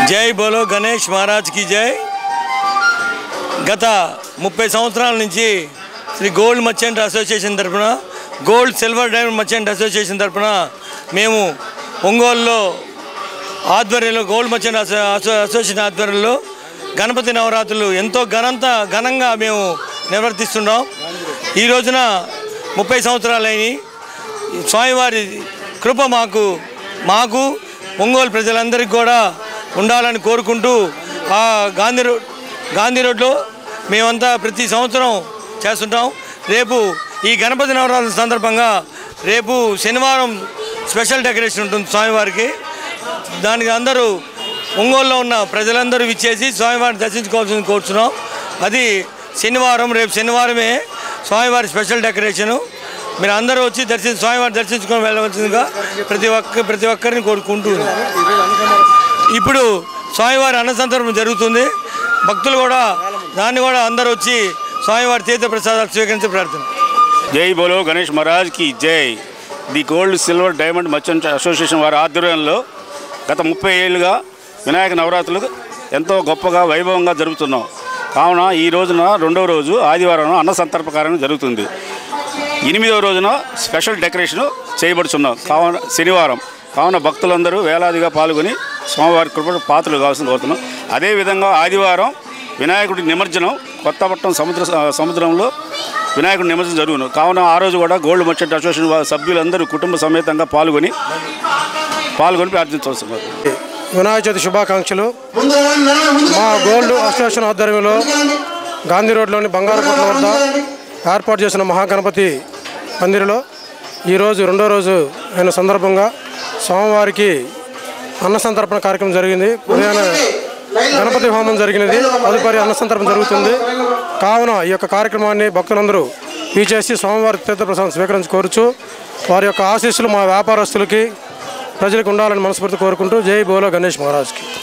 జై బోలో గణేష్ మహారాజ్ की జై। గత 30 సంవత్సరాల నుంచి శ్రీ గోల్డ్ మర్చెంట్ అసోసియేషన్ తరపున gold silver diamond merchant association తరపున మేము ఒంగోలులో ఆధ్వర్యంలో గోల్డ్ మర్చెంట్ అసోసియేషన్ ఆధ్వర్యంలో గణపతి నవరాత్రులు ఎంతో ఘనంగా మేము నిర్వర్తిస్తున్నాం। ఈ రోజున 30 సంవత్సరాలైన స్వామివారి కృప మాకు ఒంగోలు ప్రజలందరికీ కూడా ఉండాలని కోరుకుంటూ ఆ గాంధీ రోడ్లో మేమంతా ప్రతి సంవత్సరం చేస్తుంటాం। రేపు ఈ గణపతి నవరాత్రుల సందర్భంగా రేపు శనివారం స్పెషల్ డెకరేషన్ ఉంటుంది స్వామివారికి। దానికి అందరూ ఒంగోలులో ఉన్న ప్రజలందరూ విచ్చేసి స్వామివారిని దర్శించుకోవాల్సింది కోరుతున్నాం। అది శనివారం, రేపు శనివారమే స్వామివారి స్పెషల్ డెకరేషను। మీరు అందరూ వచ్చి స్వామివారిని దర్శించుకొని వెళ్ళవలసిందిగా ప్రతి ఒక్కరిని కోరుకుంటున్నాం। ఇప్పుడు స్వామివారి అన్నసంతర్పణ జరుగుతుంది। భక్తులు కూడా దాన్ని కూడా అందరూ వచ్చి స్వామివారి తీర్థ ప్రసాదాలు స్వీకరించి ప్రార్థన। జై బోలో గణేష్ మహారాజ్ की జై। The gold silver diamond merchant association వారి ఆధ్వర్యంలో గత 30 ఏళ్ళుగా వినాయక నవరాత్రులు ఎంతో గొప్పగా వైభవంగా జరుపుతున్నాం। కావున ఈ రోజున రెండవ రోజు ఆదివారం అన్న సంతర్పణ కార్యక్రమం జరుగుతుంది। 8వ రోజున స్పెషల్ డెకరేషన్ చేయబడుతున్నాం శనివారం। కావున భక్తులందరూ వేలాదిగా పాల్గొని స్వామివారి కృప పాత్రలు కావాల్సింది కోరుతున్నాం। అదేవిధంగా ఆదివారం వినాయకుడి నిమజ్జనం కొత్తపట్నం సముద్రంలో వినాయకుడి నిమజ్జనం జరుగును। కావున ఆ రోజు కూడా గోల్డ్ మర్చెంట్ అసోసియేషన్ సభ్యులందరూ కుటుంబ సమేతంగా పాల్గొని ప్రార్థించవలసింది। వినాయక చవితి శుభాకాంక్షలు। మా గోల్డ్ అసోసియేషన్ ఆధ్వర్యంలో గాంధీ రోడ్లోని బంగారపట్ల వద్ద ఏర్పాటు చేసిన మహాగణపతి మందిరంలో ఈరోజు రెండో రోజు అయిన సందర్భంగా స్వామివారికి అన్నసంతర్పణ కార్యక్రమం జరిగింది। ఉదయాన్నే గణపతి హోమం జరిగినది, తదుపరి అన్నసంతర్పణ జరుగుతుంది। కావున ఈ యొక్క కార్యక్రమాన్ని భక్తులందరూ వీచేసి స్వామివారి తీర్థ ప్రసాదం స్వీకరించి కోరుచు వారి యొక్క ఆశీస్సులు మా వ్యాపారస్తులకి ప్రజలకు ఉండాలని మనస్ఫూర్తి కోరుకుంటూ జై బోలో గణేష్ మహారాజ్కి।